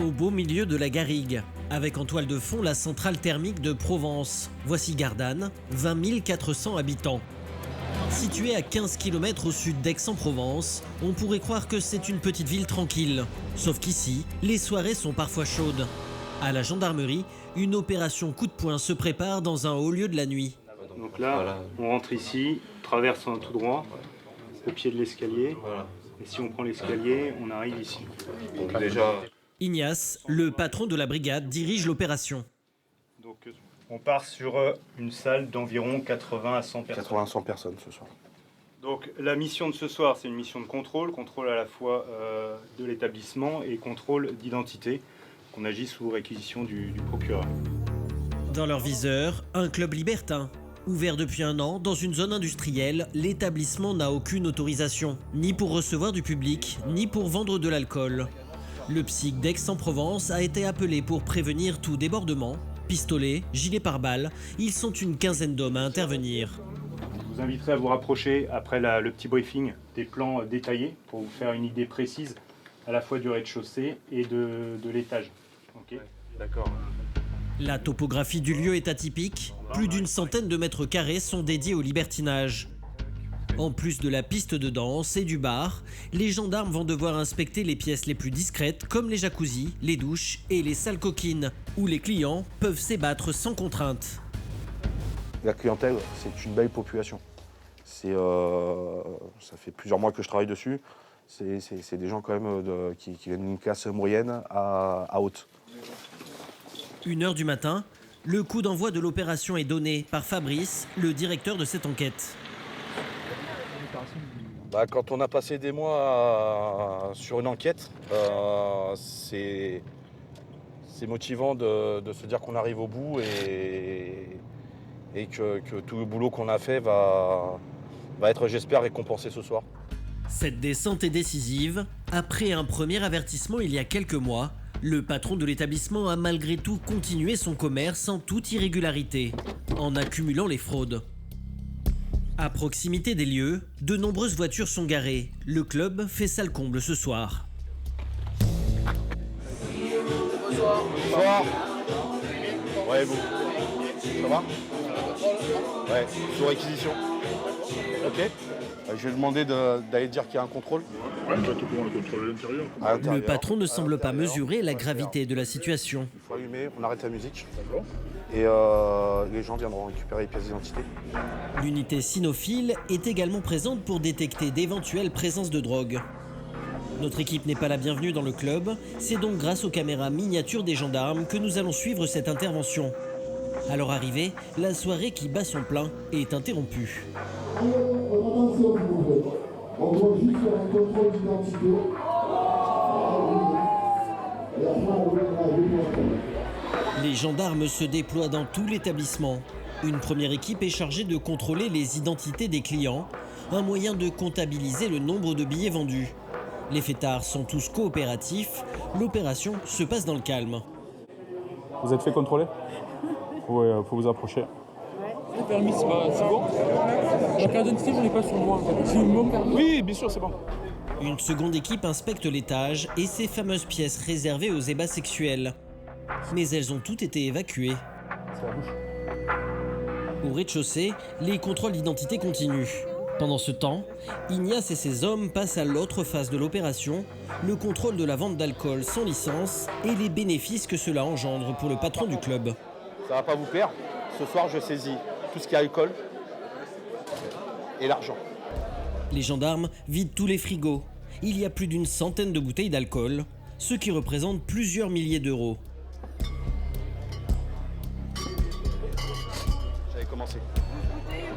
Au beau milieu de la garrigue, avec en toile de fond la centrale thermique de Provence. Voici Gardanne, 20 400 habitants. Située à 15 km au sud d'Aix-en-Provence, on pourrait croire que c'est une petite ville tranquille. Sauf qu'ici, les soirées sont parfois chaudes. À la gendarmerie, une opération coup de poing se prépare dans un haut lieu de la nuit. Donc là, on rentre ici, traverse tout droit, au pied de l'escalier. Et si on prend l'escalier, on arrive ici. Donc déjà... Ignace, le patron de la brigade, dirige l'opération. Donc on part sur une salle d'environ 80 à 100 personnes. 80 à 100 personnes ce soir. Donc la mission de ce soir, c'est une mission de contrôle à la fois de l'établissement et contrôle d'identité, qu'on agit sous réquisition du procureur. Dans leur viseur, un club libertin. Ouvert depuis 1 an, dans une zone industrielle, l'établissement n'a aucune autorisation, ni pour recevoir du public, ni pour vendre de l'alcool. Le psych d'Aix-en-Provence a été appelé pour prévenir tout débordement. Pistolets, gilets pare-balles, ils sont une quinzaine d'hommes à intervenir. Je vous inviterai à vous rapprocher, après le petit briefing, des plans détaillés pour vous faire une idée précise à la fois du rez-de-chaussée et de l'étage. Okay. D'accord. La topographie du lieu est atypique. Plus d'une centaine de mètres carrés sont dédiés au libertinage. En plus de la piste de danse et du bar, les gendarmes vont devoir inspecter les pièces les plus discrètes comme les jacuzzis, les douches et les salles coquines, où les clients peuvent s'ébattre sans contrainte. La clientèle, c'est une belle population. Ça fait plusieurs mois que je travaille dessus. C'est des gens quand même qui viennent d'une classe moyenne à haute. 1h du matin, le coup d'envoi de l'opération est donné par Fabrice, le directeur de cette enquête. Quand on a passé des mois sur une enquête, c'est motivant de se dire qu'on arrive au bout et que tout le boulot qu'on a fait va être, j'espère, récompensé ce soir. Cette descente est décisive. Après un premier avertissement il y a quelques mois, le patron de l'établissement a malgré tout continué son commerce en toute irrégularité, en accumulant les fraudes. À proximité des lieux, de nombreuses voitures sont garées. Le club fait salle comble ce soir. Bonsoir. Bonsoir. Ouais, vous. Ça va? Ouais, sous réquisition. Ok. Je vais demander d'aller dire qu'il y a un contrôle. Ouais, tu pour le contrôle à l'intérieur. Le patron ne semble pas mesurer la gravité de la situation. Il faut allumer, on arrête la musique. Et les gens viendront récupérer les pièces d'identité. L'unité cynophile est également présente pour détecter d'éventuelles présences de drogue. Notre équipe n'est pas la bienvenue dans le club, c'est donc grâce aux caméras miniatures des gendarmes que nous allons suivre cette intervention. À leur arrivée, la soirée qui bat son plein est interrompue. Attention s'il vous plaît. On doit juste faire un contrôle d'identité. Et après on reviendra avec nous. Les gendarmes se déploient dans tout l'établissement. Une première équipe est chargée de contrôler les identités des clients, un moyen de comptabiliser le nombre de billets vendus. Les fêtards sont tous coopératifs, l'opération se passe dans le calme. Vous êtes fait contrôler? Ouais, faut vous approcher. Le permis, c'est bon? La carte d'identité, on n'est pas sur moi en fait. C'est une bonne carte. Oui, bien sûr, c'est bon. Une seconde équipe inspecte l'étage et ses fameuses pièces réservées aux ébats sexuels. Mais elles ont toutes été évacuées. C'est la bouche. Au rez-de-chaussée, les contrôles d'identité continuent. Pendant ce temps, Ignace et ses hommes passent à l'autre phase de l'opération, le contrôle de la vente d'alcool sans licence et les bénéfices que cela engendre pour le patron du club. Ça va pas vous perdre. Ce soir, je saisis tout ce qui est alcool et l'argent. Les gendarmes vident tous les frigos. Il y a plus d'une centaine de bouteilles d'alcool, ce qui représente plusieurs milliers d'euros. J'avais commencé.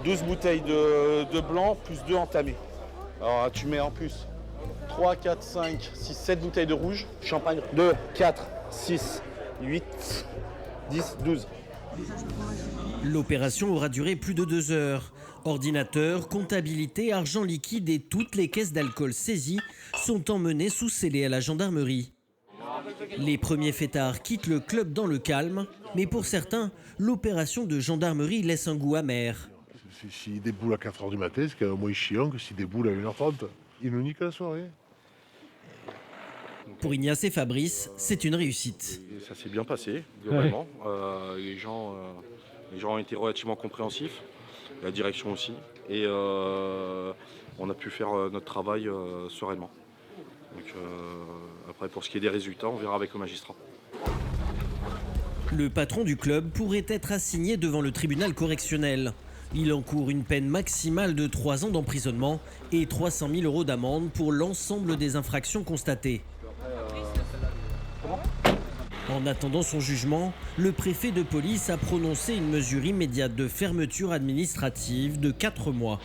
12 bouteilles de blanc plus 2 entamées. Alors tu mets en plus 3, 4, 5, 6, 7 bouteilles de rouge. Champagne 2, 4, 6, 8, 10, 12. L'opération aura duré plus de 2 heures. Ordinateur, comptabilité, argent liquide et toutes les caisses d'alcool saisies sont emmenées sous scellé à la gendarmerie. Les premiers fêtards quittent le club dans le calme, mais pour certains, l'opération de gendarmerie laisse un goût amer. S'il déboule à 4h du matin, c'est quand même moins chiant que s'il déboule à 1h30. Il nous nique la soirée. Pour Ignace et Fabrice, c'est une réussite. Et ça s'est bien passé, globalement. Les gens ont été relativement compréhensifs, la direction aussi. Et on a pu faire notre travail sereinement. Donc, après, pour ce qui est des résultats, on verra avec le magistrat. Le patron du club pourrait être assigné devant le tribunal correctionnel. Il encourt une peine maximale de 3 ans d'emprisonnement et 300 000 € d'amende pour l'ensemble des infractions constatées. En attendant son jugement, le préfet de police a prononcé une mesure immédiate de fermeture administrative de 4 mois.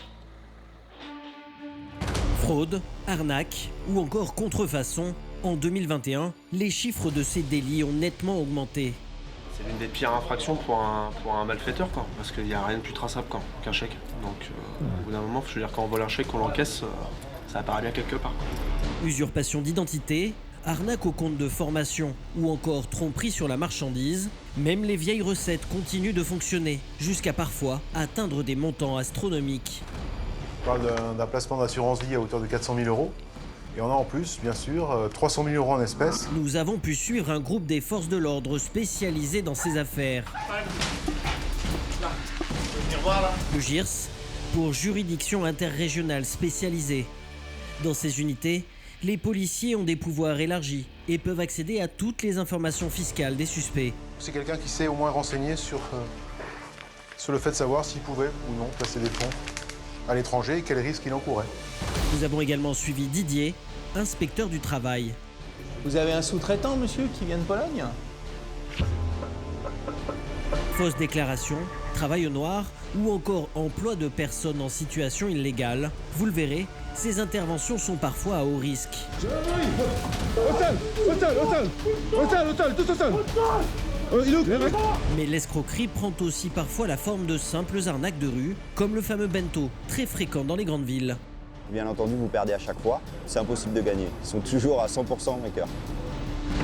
Fraude, arnaque ou encore contrefaçon, en 2021, les chiffres de ces délits ont nettement augmenté. C'est l'une des pires infractions pour un malfaiteur, quoi, parce qu'il n'y a rien de plus traçable qu'un chèque. Donc au bout d'un moment, je veux dire, quand on vole un chèque, qu'on l'encaisse, ça apparaît bien quelque part. Usurpation d'identité, arnaque au compte de formation ou encore tromperie sur la marchandise, même les vieilles recettes continuent de fonctionner, jusqu'à parfois atteindre des montants astronomiques. On parle d'un placement d'assurance vie à hauteur de 400 000 €. Et on a en plus, bien sûr, 300 000 € en espèces. Nous avons pu suivre un groupe des forces de l'ordre spécialisé dans ces affaires. Le JIRS, pour juridiction interrégionale spécialisée. Dans ces unités, les policiers ont des pouvoirs élargis et peuvent accéder à toutes les informations fiscales des suspects. C'est quelqu'un qui s'est au moins renseigné sur le fait de savoir s'il pouvait ou non placer des fonds à l'étranger et quels risques il encourait. Nous avons également suivi Didier, inspecteur du travail. Vous avez un sous-traitant, monsieur, qui vient de Pologne? Fausse déclaration, travail au noir ou encore emploi de personnes en situation illégale. Vous le verrez, ces interventions sont parfois à haut risque. Mais l'escroquerie prend aussi parfois la forme de simples arnaques de rue, comme le fameux bento, très fréquent dans les grandes villes. Bien entendu, vous perdez à chaque fois, c'est impossible de gagner. Ils sont toujours à 100% vainqueurs.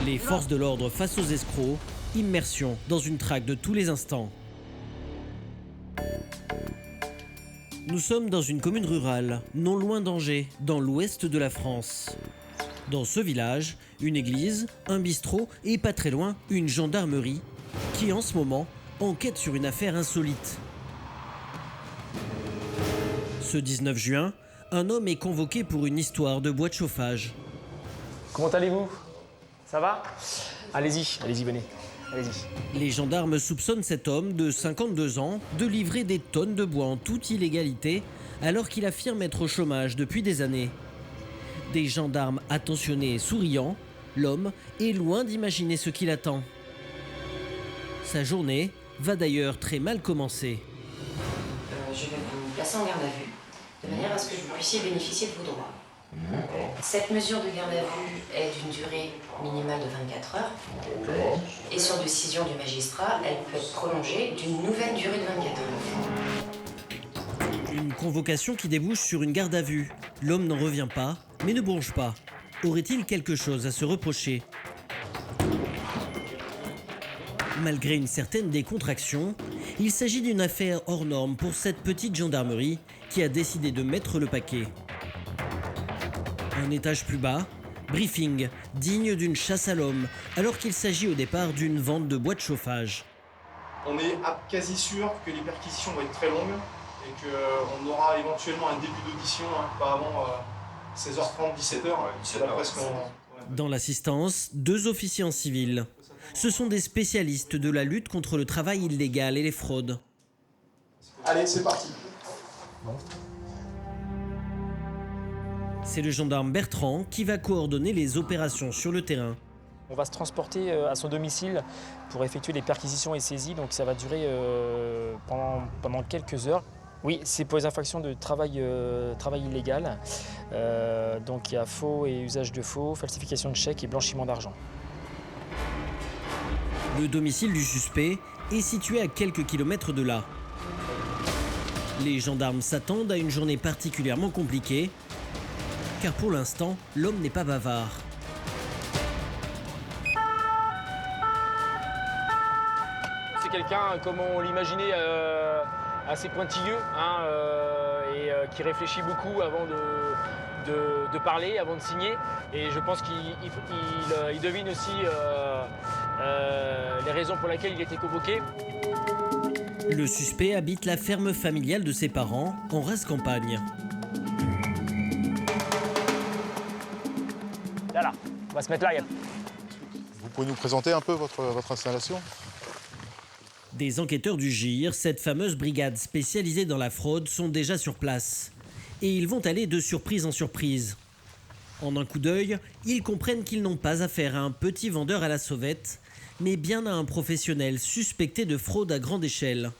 Les forces de l'ordre face aux escrocs, immersion dans une traque de tous les instants. Nous sommes dans une commune rurale, non loin d'Angers, dans l'ouest de la France. Dans ce village, une église, un bistrot et pas très loin, une gendarmerie qui en ce moment enquête sur une affaire insolite. Ce 19 juin, un homme est convoqué pour une histoire de bois de chauffage. Comment allez-vous? Ça va? Allez-y, venez. Allez-y. Les gendarmes soupçonnent cet homme de 52 ans de livrer des tonnes de bois en toute illégalité alors qu'il affirme être au chômage depuis des années. Des gendarmes attentionnés et souriants, l'homme est loin d'imaginer ce qui l'attend. Sa journée va d'ailleurs très mal commencer. Je vais vous placer en garde à vue, de manière à ce que vous puissiez bénéficier de vos droits. Cette mesure de garde à vue est d'une durée minimale de 24 heures. Et sur décision du magistrat, elle peut être prolongée d'une nouvelle durée de 24 heures. Une convocation qui débouche sur une garde à vue. L'homme n'en revient pas, mais ne bronche pas. Aurait-il quelque chose à se reprocher? Malgré une certaine décontraction, il s'agit d'une affaire hors norme pour cette petite gendarmerie qui a décidé de mettre le paquet. Un étage plus bas, briefing, digne d'une chasse à l'homme, alors qu'il s'agit au départ d'une vente de bois de chauffage. On est quasi sûr que les perquisitions vont être très longues et qu'on aura éventuellement un début d'audition, pas avant 16h30, 17h. Dans l'assistance, 2 officiers en civil. Ce sont des spécialistes de la lutte contre le travail illégal et les fraudes. Allez, c'est parti. C'est le gendarme Bertrand qui va coordonner les opérations sur le terrain. On va se transporter à son domicile pour effectuer les perquisitions et saisies, donc ça va durer pendant quelques heures. Oui, c'est pour les infractions de travail illégal. Donc il y a faux et usage de faux, falsification de chèques et blanchiment d'argent. Le domicile du suspect est situé à quelques kilomètres de là. Les gendarmes s'attendent à une journée particulièrement compliquée, car pour l'instant, l'homme n'est pas bavard. C'est quelqu'un, comme on l'imaginait, assez pointilleux, et qui réfléchit beaucoup avant de parler avant de signer. Et je pense qu'il devine aussi les raisons pour lesquelles il était convoqué. Le suspect habite la ferme familiale de ses parents en rase campagne. Là, on va se mettre là. Vous pouvez nous présenter un peu votre installation ? Des enquêteurs du GIR, cette fameuse brigade spécialisée dans la fraude, sont déjà sur place. Et ils vont aller de surprise en surprise. En un coup d'œil, ils comprennent qu'ils n'ont pas affaire à un petit vendeur à la sauvette, mais bien à un professionnel suspecté de fraude à grande échelle.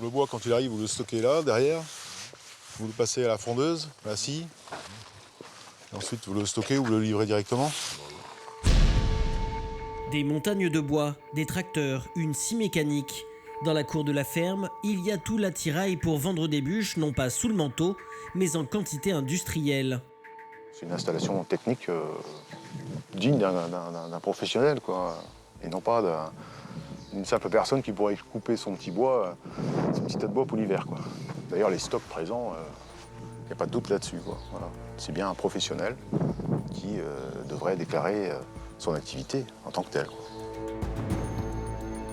Le bois, quand il arrive, vous le stockez là, derrière. Vous le passez à la fondeuse, à la scie. Et ensuite, vous le stockez ou vous le livrez directement. Des montagnes de bois, des tracteurs, une scie mécanique. Dans la cour de la ferme, il y a tout l'attirail pour vendre des bûches, non pas sous le manteau, mais en quantité industrielle. C'est une installation technique digne d'un professionnel, quoi. Et non pas d'une simple personne qui pourrait couper son petit bois, son petit tas de bois pour l'hiver, quoi. D'ailleurs, les stocks présents, il n'y a pas de doute là-dessus, quoi. Voilà. C'est bien un professionnel qui devrait déclarer son activité en tant que tel, quoi.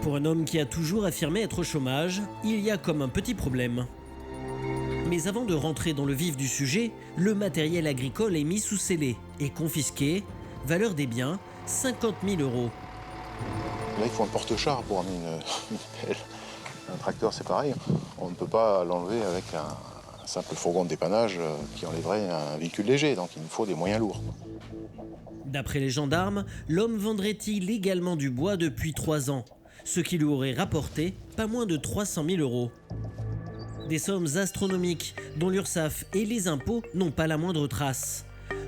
Pour un homme qui a toujours affirmé être au chômage, il y a comme un petit problème. Mais avant de rentrer dans le vif du sujet, le matériel agricole est mis sous scellé et confisqué, valeur des biens, 50 000 €. Là, il faut un porte-char pour amener une pelle. Un tracteur, c'est pareil. On ne peut pas l'enlever avec un simple fourgon de dépannage qui enlèverait un véhicule léger. Donc, il nous faut des moyens lourds. D'après les gendarmes, l'homme vendrait-il légalement du bois depuis 3 ans, ce qui lui aurait rapporté pas moins de 300 000 €. Des sommes astronomiques dont l'URSSAF et les impôts n'ont pas la moindre trace.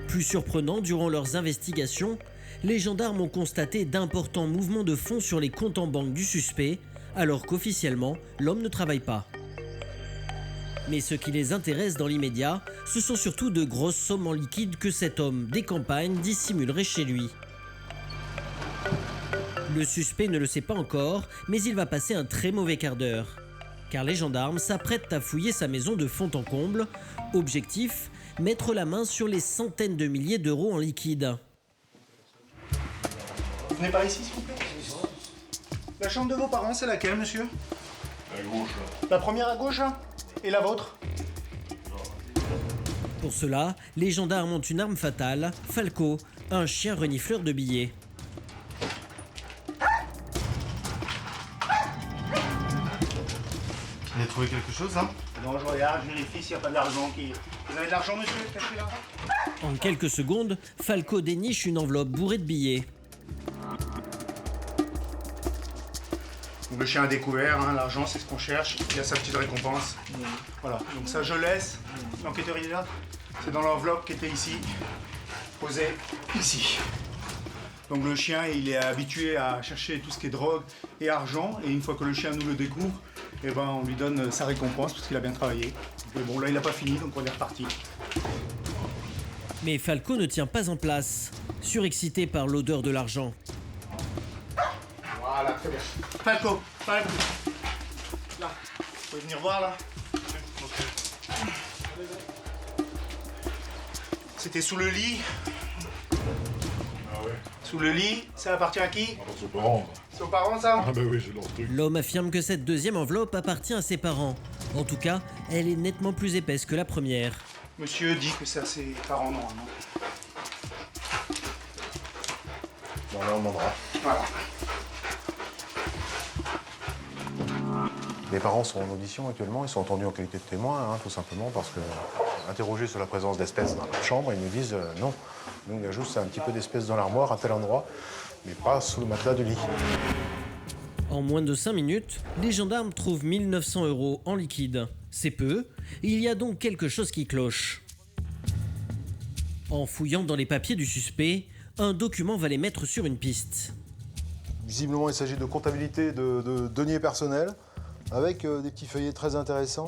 Plus surprenant, durant leurs investigations, les gendarmes ont constaté d'importants mouvements de fonds sur les comptes en banque du suspect, alors qu'officiellement, l'homme ne travaille pas. Mais ce qui les intéresse dans l'immédiat, ce sont surtout de grosses sommes en liquide que cet homme des campagnes dissimulerait chez lui. Le suspect ne le sait pas encore, mais il va passer un très mauvais quart d'heure. Car les gendarmes s'apprêtent à fouiller sa maison de fond en comble. Objectif, mettre la main sur les centaines de milliers d'euros en liquide. Vous venez par ici, s'il vous plaît. La chambre de vos parents, c'est laquelle, monsieur? À gauche. La première à gauche, là? Et la vôtre? Pour cela, les gendarmes ont une arme fatale, Falco, un chien renifleur de billets. Vous avez trouvé quelque chose, hein? Non, je regarde, je vérifie s'il n'y a pas d'argent qui... Vous avez de l'argent, monsieur? Caché là? En quelques secondes, Falco déniche une enveloppe bourrée de billets. Donc, le chien a découvert, hein, l'argent, c'est ce qu'on cherche. Il y a sa petite récompense. Voilà, donc ça, je laisse. L'enquêteur, il est là. C'est dans l'enveloppe qui était ici, posée ici. Donc le chien, il est habitué à chercher tout ce qui est drogue et argent. Et une fois que le chien nous le découvre, eh ben, on lui donne sa récompense parce qu'il a bien travaillé. Mais bon, là, il n'a pas fini, donc on est reparti. Mais Falco ne tient pas en place, surexcité par l'odeur de l'argent. Voilà, très bien. Falco, Falco. Là, vous pouvez venir voir, là. C'était sous le lit. Ah ouais. Sous le lit, ça appartient à qui? C'est aux parents. C'est aux parents, ça? Ah bah oui, c'est leur truc. L'homme affirme que cette deuxième enveloppe appartient à ses parents. En tout cas, elle est nettement plus épaisse que la première. Monsieur dit que c'est à ses parents, normalement. Bon, là, on demandera. Voilà. Les parents sont en audition actuellement, ils sont entendus en qualité de témoins, hein, tout simplement parce que, interrogés sur la présence d'espèces dans la chambre, ils nous disent non. Nous, il y a juste un petit peu d'espèces dans l'armoire, à tel endroit, mais pas sous le matelas du lit. En moins de 5 minutes, les gendarmes trouvent 1 900 € en liquide. C'est peu, il y a donc quelque chose qui cloche. En fouillant dans les papiers du suspect, un document va les mettre sur une piste. Visiblement, il s'agit de comptabilité de deniers personnels, avec des petits feuillets très intéressants,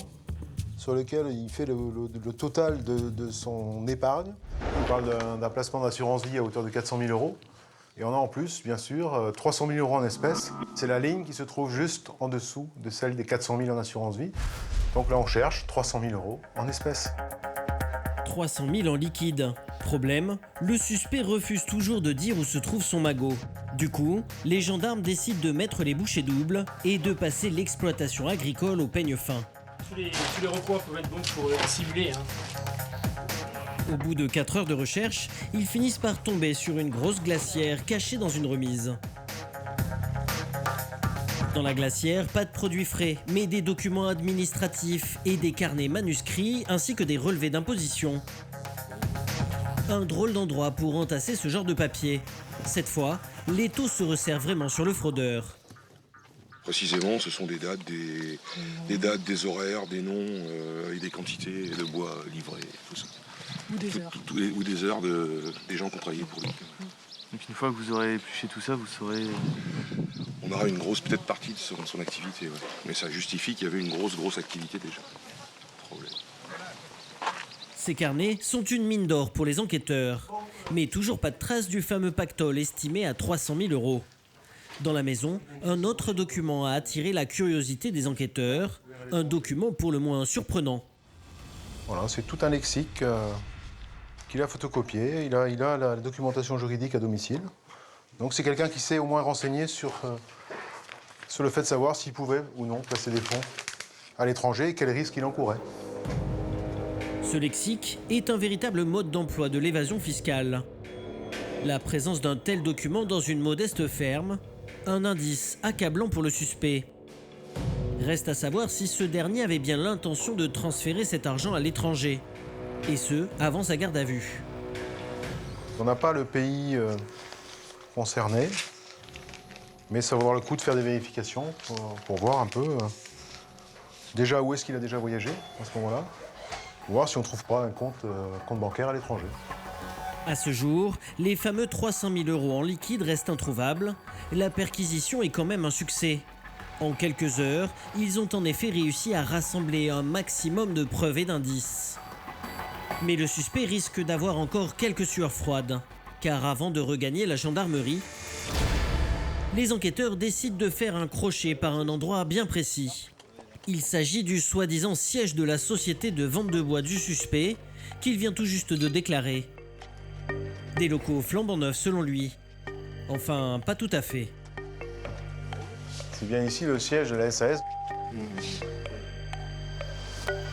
sur lesquels il fait le total de son épargne. On parle d'un placement d'assurance vie à hauteur de 400 000 €. Et on a en plus, bien sûr, 300 000 € en espèces. C'est la ligne qui se trouve juste en dessous de celle des 400 000 en assurance vie. Donc là, on cherche 300 000 € en espèces. 300 000 en liquide. Problème, le suspect refuse toujours de dire où se trouve son magot. Du coup, les gendarmes décident de mettre les bouchées doubles et de passer l'exploitation agricole au peigne fin. Tous les recours peuvent être bons pour simuler. Au bout de 4 heures de recherche, ils finissent par tomber sur une grosse glacière cachée dans une remise. Dans la glacière, pas de produits frais, mais des documents administratifs et des carnets manuscrits, ainsi que des relevés d'imposition. Un drôle d'endroit pour entasser ce genre de papier. Cette fois, l'étau se resserre vraiment sur le fraudeur. Précisément, ce sont des dates, des horaires, des noms et des quantités de bois livrés, tout ça. Ou des heures. Ou des heures des gens qui ont travaillé pour lui. Donc une fois que vous aurez épluché tout ça, vous saurez... On aura une grosse peut-être partie de son activité, ouais. Mais ça justifie qu'il y avait une grosse activité déjà. Problème. Ces carnets sont une mine d'or pour les enquêteurs. Mais toujours pas de trace du fameux pactole estimé à 300 000 €. Dans la maison, un autre document a attiré la curiosité des enquêteurs. Un document pour le moins surprenant. Voilà, c'est tout un lexique qu'il a photocopié. Il a la documentation juridique à domicile. Donc c'est quelqu'un qui s'est au moins renseigné sur le fait de savoir s'il pouvait ou non placer des fonds à l'étranger et quels risques il encourait. Ce lexique est un véritable mode d'emploi de l'évasion fiscale. La présence d'un tel document dans une modeste ferme, un indice accablant pour le suspect. Reste à savoir si ce dernier avait bien l'intention de transférer cet argent à l'étranger. Et ce, avant sa garde à vue. On n'a pas le pays concerné, mais ça va valoir le coup de faire des vérifications pour voir un peu déjà où est-ce qu'il a déjà voyagé à ce moment-là, pour voir si on ne trouve pas un compte bancaire à l'étranger. À ce jour, les fameux 300 000 € en liquide restent introuvables. La perquisition est quand même un succès. En quelques heures, ils ont en effet réussi à rassembler un maximum de preuves et d'indices. Mais le suspect risque d'avoir encore quelques sueurs froides, car avant de regagner la gendarmerie, les enquêteurs décident de faire un crochet par un endroit bien précis. Il s'agit du soi-disant siège de la société de vente de bois du suspect, qu'il vient tout juste de déclarer. Des locaux flambant neufs selon lui. Enfin, pas tout à fait. C'est bien ici le siège de la SAS.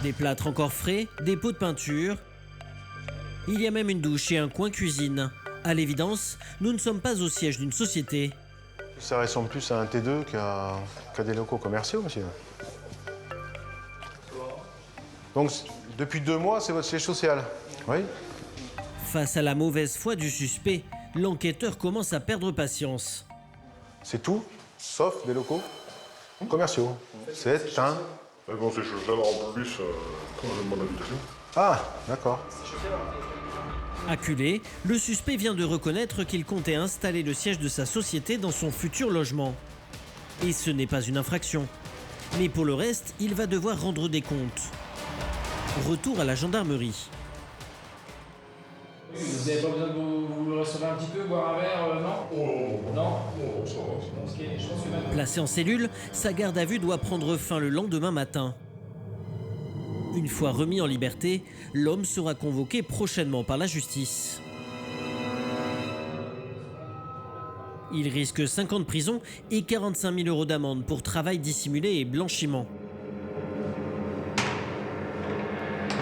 Des plâtres encore frais, des pots de peinture. Il y a même une douche et un coin cuisine. À l'évidence, nous ne sommes pas au siège d'une société. Ça ressemble plus à un T2 qu'à des locaux commerciaux, monsieur. Donc, depuis 2 mois, c'est votre siège social, oui? Face à la mauvaise foi du suspect, l'enquêteur commence à perdre patience. C'est tout, sauf des locaux commerciaux. C'est un... Bon, c'est chose en plus quand je demande l'habitation. Ah, d'accord. Acculé, le suspect vient de reconnaître qu'il comptait installer le siège de sa société dans son futur logement. Et ce n'est pas une infraction. Mais pour le reste, il va devoir rendre des comptes. Retour à la gendarmerie. Vous n'avez pas besoin de vous le restaurer un petit peu, boire un verre, non? Non? Ça va. Placé en cellule, sa garde à vue doit prendre fin le lendemain matin. Une fois remis en liberté, l'homme sera convoqué prochainement par la justice. Il risque 5 ans de prison et 45 000 € d'amende pour travail dissimulé et blanchiment.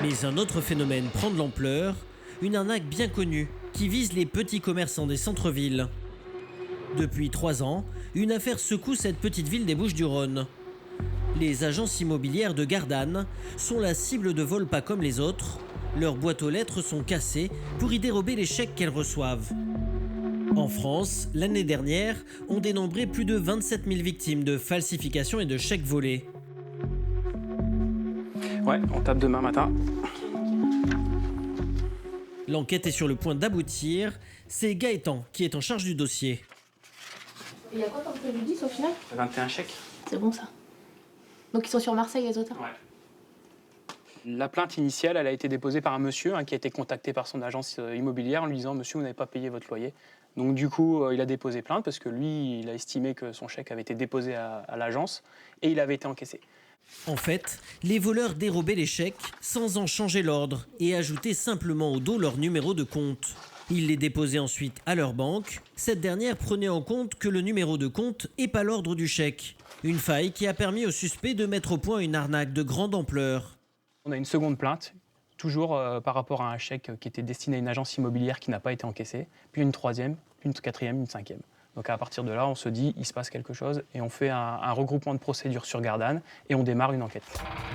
Mais un autre phénomène prend de l'ampleur, une arnaque bien connue qui vise les petits commerçants des centres-villes. Depuis 3 ans, une affaire secoue cette petite ville des Bouches-du-Rhône. Les agences immobilières de Gardanne sont la cible de vols pas comme les autres. Leurs boîtes aux lettres sont cassées pour y dérober les chèques qu'elles reçoivent. En France, l'année dernière, on dénombrait plus de 27 000 victimes de falsifications et de chèques volés. Ouais, on tape demain matin. L'enquête est sur le point d'aboutir. C'est Gaëtan qui est en charge du dossier. Il y a quoi comme préjudice au final? 21 chèques. C'est bon ça. Donc ils sont sur Marseille, les auteurs? Ouais. La plainte initiale, elle a été déposée par un monsieur qui a été contacté par son agence immobilière en lui disant « Monsieur, vous n'avez pas payé votre loyer ». Donc du coup, il a déposé plainte parce que lui, il a estimé que son chèque avait été déposé à l'agence et il avait été encaissé. En fait, les voleurs dérobaient les chèques sans en changer l'ordre et ajoutaient simplement au dos leur numéro de compte. Ils les déposaient ensuite à leur banque. Cette dernière prenait en compte que le numéro de compte et pas l'ordre du chèque. Une faille qui a permis aux suspects de mettre au point une arnaque de grande ampleur. On a une seconde plainte, toujours par rapport à un chèque qui était destiné à une agence immobilière qui n'a pas été encaissé, puis une troisième, une quatrième, une cinquième. Donc à partir de là, on se dit, il se passe quelque chose et on fait un regroupement de procédures sur Gardanne et on démarre une enquête.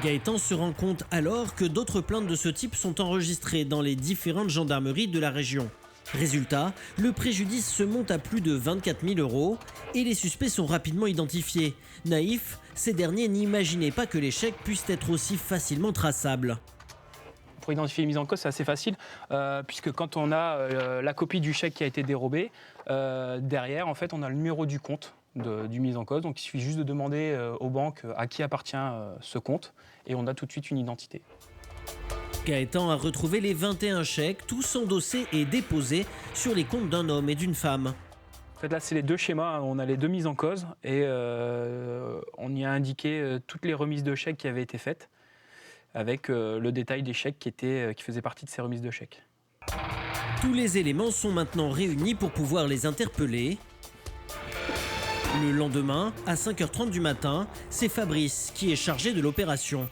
Gaëtan se rend compte alors que d'autres plaintes de ce type sont enregistrées dans les différentes gendarmeries de la région. Résultat, le préjudice se monte à plus de 24 000 € et les suspects sont rapidement identifiés. Naïfs, ces derniers n'imaginaient pas que les chèques puissent être aussi facilement traçables. Pour identifier les mises en cause, c'est assez facile, puisque quand on a la copie du chèque qui a été dérobé, derrière, en fait, on a le numéro du compte du mise en cause. Donc il suffit juste de demander aux banques à qui appartient ce compte, et on a tout de suite une identité. Gaëtan a retrouvé les 21 chèques, tous endossés et déposés sur les comptes d'un homme et d'une femme. En fait, là, c'est les deux schémas. On a les deux mises en cause, et on y a indiqué toutes les remises de chèques qui avaient été faites, avec le détail des chèques qui faisaient partie de ces remises de chèques. Tous les éléments sont maintenant réunis pour pouvoir les interpeller. Le lendemain, à 5h30 du matin, c'est Fabrice qui est chargé de l'opération.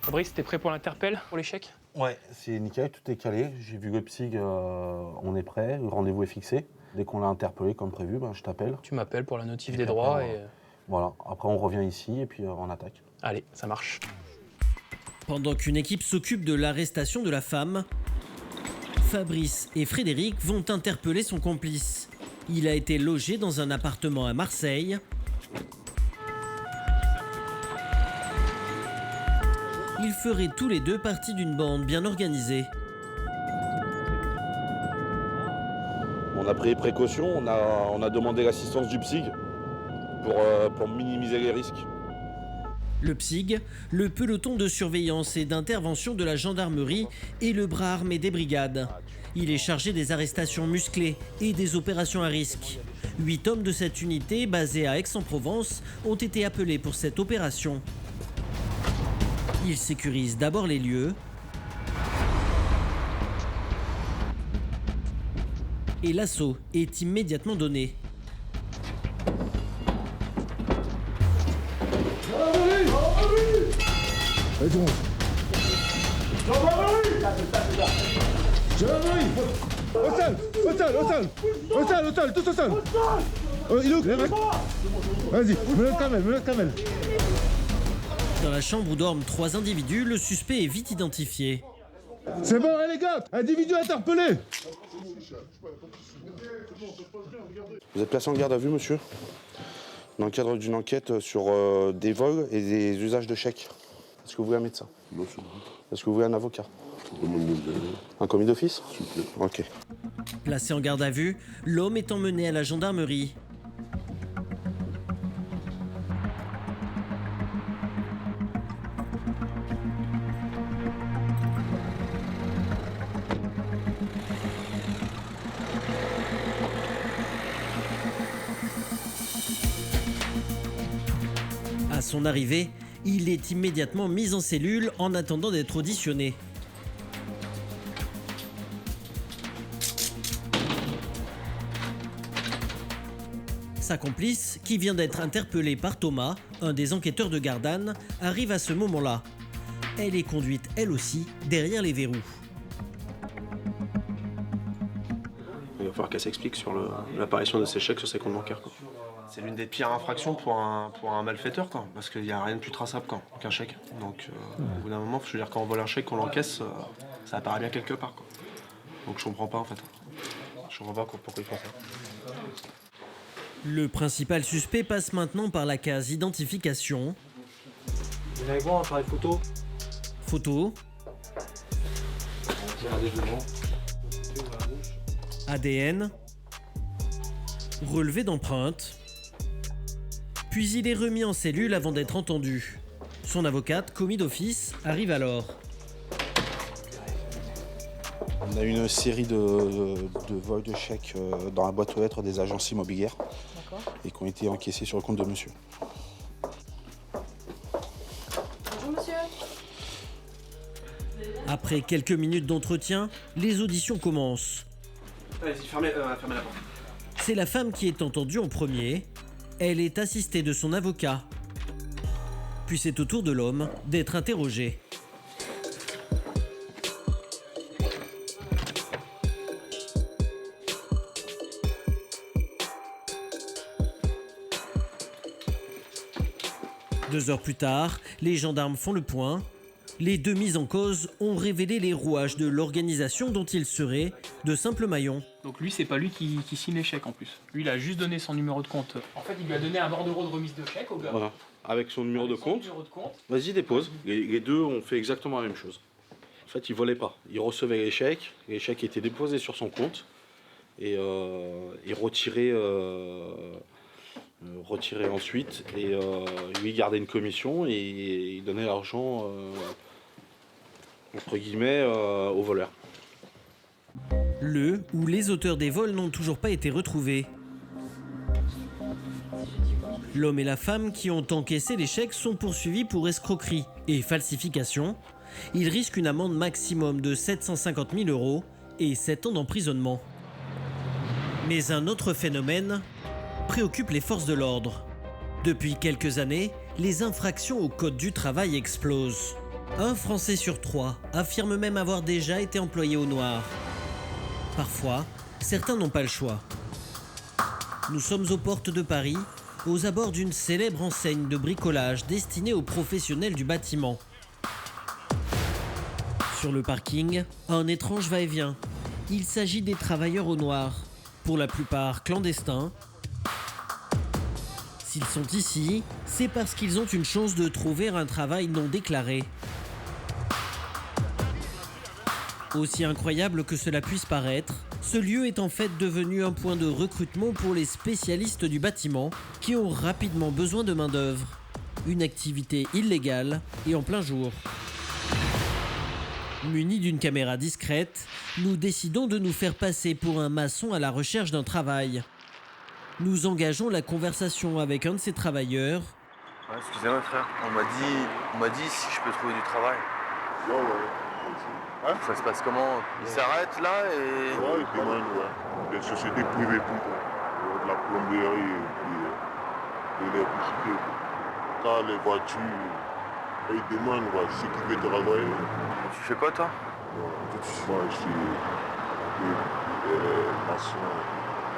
Fabrice, t'es prêt pour l'interpelle, pour les chèques? Ouais, c'est nickel, tout est calé. J'ai vu le psy, on est prêt, le rendez-vous est fixé. Dès qu'on l'a interpellé comme prévu, je t'appelle. Tu m'appelles pour la notif des droits et... Voilà, après on revient ici et puis on attaque. Allez, ça marche. Pendant qu'une équipe s'occupe de l'arrestation de la femme, Fabrice et Frédéric vont interpeller son complice. Il a été logé dans un appartement à Marseille. Ils feraient tous les deux partie d'une bande bien organisée. On a pris précaution, on a demandé l'assistance du psy pour minimiser les risques. Le PSIG, le peloton de surveillance et d'intervention de la gendarmerie et le bras armé des brigades. Il est chargé des arrestations musclées et des opérations à risque. 8 hommes de cette unité, basée à Aix-en-Provence, ont été appelés pour cette opération. Ils sécurisent d'abord les lieux et l'assaut est immédiatement donné. Au sol, tous au sol. Il est où les mecs? Vas-y, me le camel. Dans la chambre où dorment 3 individus, le suspect est vite identifié. C'est bon, les gars, individu interpellé. Vous êtes placé en garde à vue, monsieur, dans le cadre d'une enquête sur des vols et des usages de chèques. Est-ce que vous voulez un médecin? Non, c'est bon. Est-ce que vous voulez un avocat? Un commis d'office? S'il vous plaît. Ok. Placé en garde à vue, l'homme est emmené à la gendarmerie. À son arrivée, il est immédiatement mis en cellule en attendant d'être auditionné. Sa complice, qui vient d'être interpellée par Thomas, un des enquêteurs de Gardanne, arrive à ce moment-là. Elle est conduite, elle aussi, derrière les verrous. Il va falloir qu'elle s'explique sur l'apparition de ces chèques sur ses comptes bancaires. C'est l'une des pires infractions pour un malfaiteur, parce qu'il n'y a rien de plus traçable qu'un chèque. Donc au bout d'un moment, je veux dire, quand on vole un chèque, qu'on l'encaisse, ça apparaît bien quelque part. Donc je comprends pas en fait. Je comprends pas pourquoi ils font ça. Le principal suspect passe maintenant par la case identification. Vous allez voir, on va faire les photos. Photo. ADN. Relevé d'empreintes. Puis il est remis en cellule avant d'être entendu. Son avocate, commis d'office, arrive alors. On a une série de vols de chèques dans la boîte aux lettres des agences immobilières et qui ont été encaissés sur le compte de monsieur. Après quelques minutes d'entretien, les auditions commencent. Allez-y, fermez la porte. C'est la femme qui est entendue en premier. Elle est assistée de son avocat. Puis c'est au tour de l'homme d'être interrogé. Deux heures plus tard, les gendarmes font le point. Les deux mises en cause ont révélé les rouages de l'organisation dont ils seraient de simples maillons. Donc lui, c'est pas lui qui signe les chèques en plus. Lui, il a juste donné son numéro de compte. En fait, il lui a donné un bordereau de remise de chèque au gars. Voilà. Avec son numéro de compte. Vas-y, dépose. Les deux ont fait exactement la même chose. En fait, ils volaient pas. Ils recevaient les chèques étaient déposés sur son compte et ils retiraient ensuite et lui gardait une commission et il donnait l'argent entre guillemets aux voleurs. Le ou les auteurs des vols n'ont toujours pas été retrouvés. L'homme et la femme qui ont encaissé les chèques sont poursuivis pour escroquerie et falsification. Ils risquent une amende maximum de 750 000 € et 7 ans d'emprisonnement. Mais un autre phénomène préoccupe les forces de l'ordre. Depuis quelques années, les infractions au code du travail explosent. Un Français sur 3 affirme même avoir déjà été employé au noir. Parfois, certains n'ont pas le choix. Nous sommes aux portes de Paris, aux abords d'une célèbre enseigne de bricolage destinée aux professionnels du bâtiment. Sur le parking, un étrange va-et-vient. Il s'agit des travailleurs au noir, pour la plupart clandestins. S'ils sont ici, c'est parce qu'ils ont une chance de trouver un travail non déclaré. Aussi incroyable que cela puisse paraître, ce lieu est en fait devenu un point de recrutement pour les spécialistes du bâtiment qui ont rapidement besoin de main-d'œuvre. Une activité illégale et en plein jour. Munis d'une caméra discrète, nous décidons de nous faire passer pour un maçon à la recherche d'un travail. Nous engageons la conversation avec un de ces travailleurs. Ouais, excusez-moi frère, on m'a dit si je peux trouver du travail. Hein? Ça se passe comment? Il s'arrête là et... Ouais, il demande, des sociétés privées plutôt. De la plomberie et de l'électricité. Quand les voitures, ils demandent si tu veux travailler. Tu fais quoi toi? Moi je suis maçon,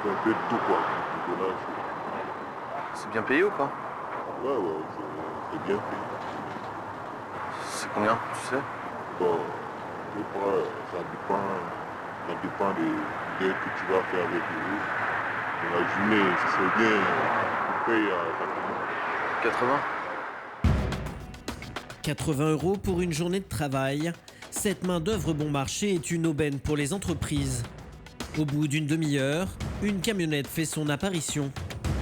un peu de tout quoi. C'est bien payé ou pas? Ouais, c'est bien payé. C'est combien, tu sais? Bon, ça dépend de l'heure que tu vas faire avec eux. La journée, si c'est bien, tu payes à 80. 80 € pour une journée de travail. Cette main-d'œuvre bon marché est une aubaine pour les entreprises. Au bout d'une demi-heure, une camionnette fait son apparition.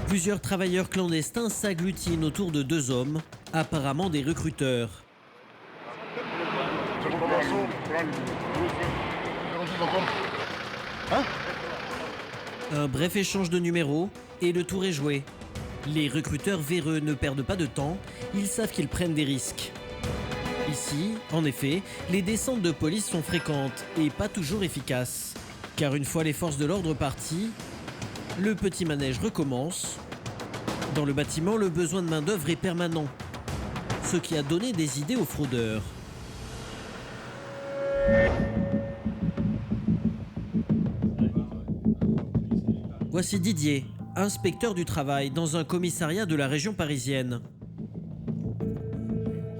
Plusieurs travailleurs clandestins s'agglutinent autour de deux hommes, apparemment des recruteurs. Un bref échange de numéros et le tour est joué. Les recruteurs véreux ne perdent pas de temps, ils savent qu'ils prennent des risques. Ici, en effet, les descentes de police sont fréquentes et pas toujours efficaces. Car une fois les forces de l'ordre parties, le petit manège recommence. Dans le bâtiment, le besoin de main-d'œuvre est permanent, ce qui a donné des idées aux fraudeurs. Voici Didier, inspecteur du travail dans un commissariat de la région parisienne.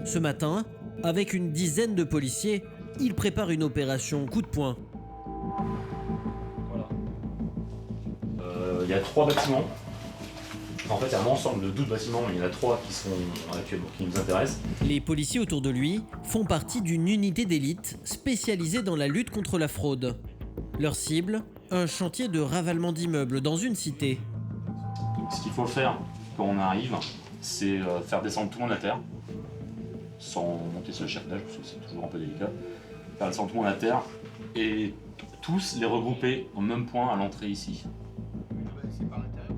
Ce matin, avec une dizaine de policiers, il prépare une opération coup de poing. Il y a 3 bâtiments. En fait, il y a un ensemble de 12 bâtiments, mais il y en a 3 qui sont actuellement qui nous intéressent. Les policiers autour de lui font partie d'une unité d'élite spécialisée dans la lutte contre la fraude. Leur cible, un chantier de ravalement d'immeubles dans une cité. Donc, ce qu'il faut faire quand on arrive, c'est faire descendre tout le monde à terre, sans monter sur l'échafaudage, parce que c'est toujours un peu délicat. Faire descendre tout le monde à terre et tous les regrouper au même point à l'entrée ici.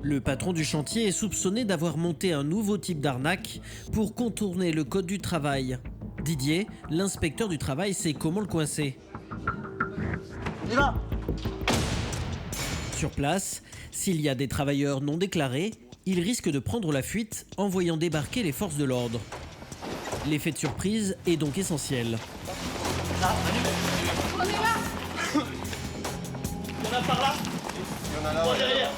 Le patron du chantier est soupçonné d'avoir monté un nouveau type d'arnaque pour contourner le code du travail. Didier, l'inspecteur du travail, sait comment le coincer. On y va. Sur place, s'il y a des travailleurs non déclarés, il risque de prendre la fuite en voyant débarquer les forces de l'ordre. L'effet de surprise est donc essentiel. On y va. Il y en a par là. Il y en a là derrière.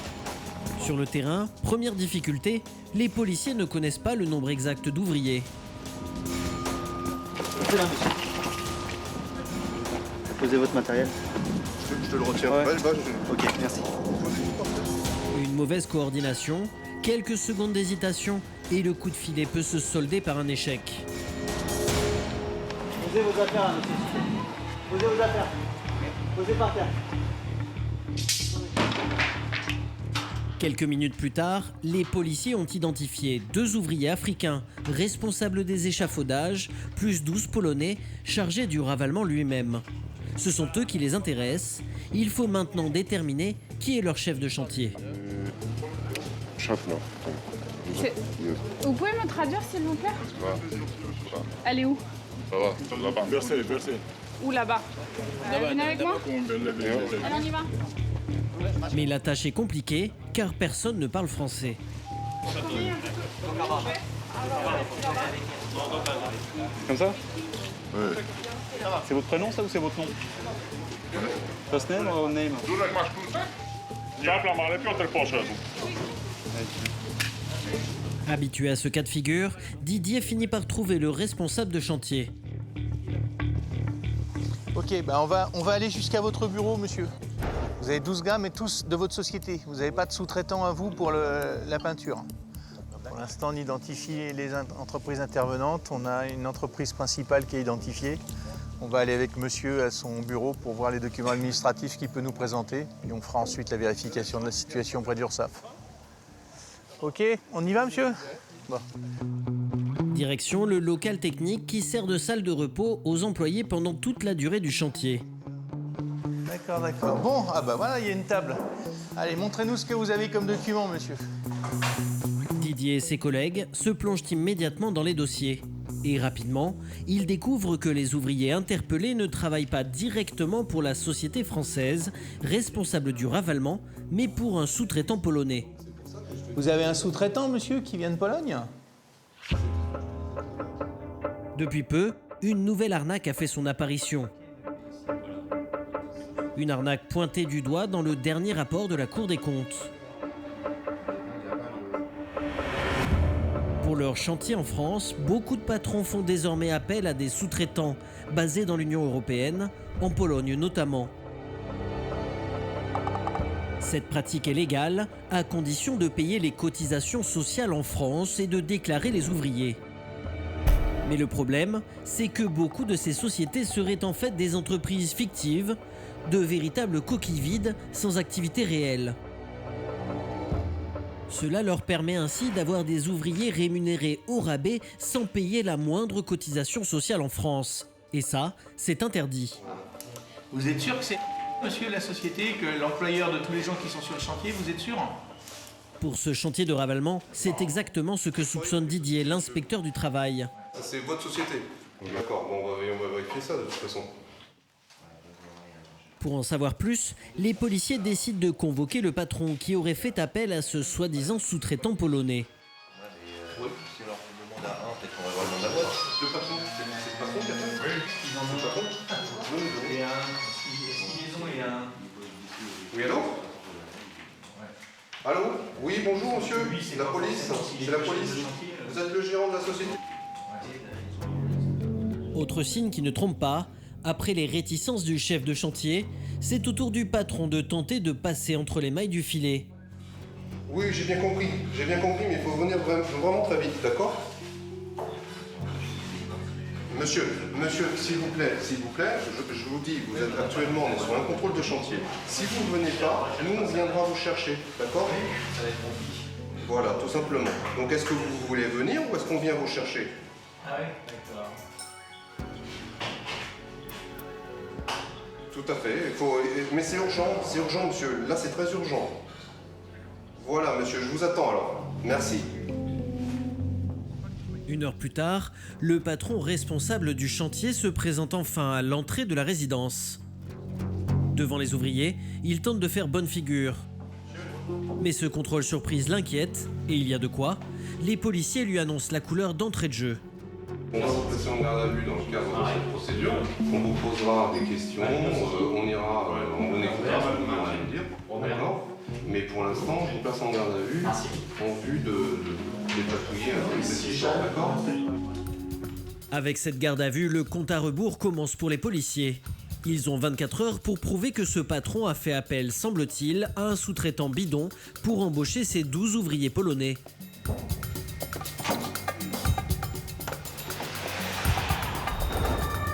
Sur le terrain, première difficulté, les policiers ne connaissent pas le nombre exact d'ouvriers. Posez votre matériel. Je te le retiens. Ouais. Ok, merci. Une mauvaise coordination, quelques secondes d'hésitation et le coup de filet peut se solder par un échec. Posez vos affaires, monsieur. Posez vos affaires. Posez par terre. Quelques minutes plus tard, les policiers ont identifié 2 ouvriers africains responsables des échafaudages, plus 12 Polonais chargés du ravalement lui-même. Ce sont eux qui les intéressent. Il faut maintenant déterminer qui est leur chef de chantier. Chef, non. Vous pouvez me traduire, s'il vous plaît? Elle est où? Ça va, là-bas. Versez. Où là-bas? Venez avec moi? Allez, on y va. Mais la tâche est compliquée car personne ne parle français. Comme ça? Oui. C'est votre prénom, ça, ou c'est votre nom? First name or name? Habitué à ce cas de figure, Didier finit par trouver le responsable de chantier. Ok, on va aller jusqu'à votre bureau, monsieur. Vous avez 12 gars, mais tous de votre société. Vous n'avez pas de sous-traitant à vous pour la peinture. Pour l'instant, on identifie les entreprises intervenantes. On a une entreprise principale qui est identifiée. On va aller avec monsieur à son bureau pour voir les documents administratifs qu'il peut nous présenter. Et on fera ensuite la vérification de la situation auprès d'URSSAF. Ok, on y va, monsieur? Bon. Direction le local technique qui sert de salle de repos aux employés pendant toute la durée du chantier. D'accord. Bon, voilà, il y a une table. Allez, montrez-nous ce que vous avez comme document, monsieur. Didier et ses collègues se plongent immédiatement dans les dossiers. Et rapidement, ils découvrent que les ouvriers interpellés ne travaillent pas directement pour la société française, responsable du ravalement, mais pour un sous-traitant polonais. Vous avez un sous-traitant, monsieur, qui vient de Pologne? Depuis peu, une nouvelle arnaque a fait son apparition. Une arnaque pointée du doigt dans le dernier rapport de la Cour des comptes. Pour leur chantier en France, beaucoup de patrons font désormais appel à des sous-traitants basés dans l'Union européenne, en Pologne notamment. Cette pratique est légale, à condition de payer les cotisations sociales en France et de déclarer les ouvriers. Mais le problème, c'est que beaucoup de ces sociétés seraient en fait des entreprises fictives, de véritables coquilles vides sans activité réelle. Cela leur permet ainsi d'avoir des ouvriers rémunérés au rabais sans payer la moindre cotisation sociale en France. Et ça, c'est interdit. Vous êtes sûr que c'est monsieur la société, que l'employeur de tous les gens qui sont sur le chantier, vous êtes sûr? Pour ce chantier de ravalement, c'est exactement ce que soupçonne Didier, l'inspecteur du travail. C'est votre société. D'accord, bon, on va vérifier ça de toute façon. Pour en savoir plus, les policiers décident de convoquer le patron qui aurait fait appel à ce soi-disant sous-traitant polonais. Oui, si on leur demande à un, peut-être qu'on va voir dans la boîte. Le patron, c'est le patron qui a fait? Oui, ils en ont le patron. Et ils ont un... Oui, allô? Allô? Oui, bonjour monsieur, c'est la police. C'est la police. Vous êtes le gérant de la société? Autre signe qui ne trompe pas, après les réticences du chef de chantier, c'est au tour du patron de tenter de passer entre les mailles du filet. Oui, j'ai bien compris, mais il faut venir vraiment très vite, d'accord? Monsieur, s'il vous plaît, je vous dis, vous êtes actuellement sur un contrôle de chantier. Si vous ne venez pas, nous, on viendra vous chercher, d'accord? Voilà, tout simplement. Donc, est-ce que vous voulez venir ou est-ce qu'on vient vous chercher? Ah oui, d'accord. Tout à fait, mais c'est urgent, monsieur. Là, c'est très urgent. Voilà, monsieur, je vous attends alors. Merci. Une heure plus tard, le patron responsable du chantier se présente enfin à l'entrée de la résidence. Devant les ouvriers, il tente de faire bonne figure. Mais ce contrôle surprise l'inquiète, et il y a de quoi. Les policiers lui annoncent la couleur d'entrée de jeu. On va vous placer en garde à vue dans le cadre de cette procédure. On vous posera des questions, on ira en écoutant ce que vous allez me dire. D'accord. Mais pour l'instant, je vous place en garde à vue en vue de dépatouiller cette histoire, d'accord ? Avec cette garde à vue, le compte à rebours commence pour les policiers. Ils ont 24 heures pour prouver que ce patron a fait appel, semble-t-il, à un sous-traitant bidon pour embaucher ses 12 ouvriers polonais.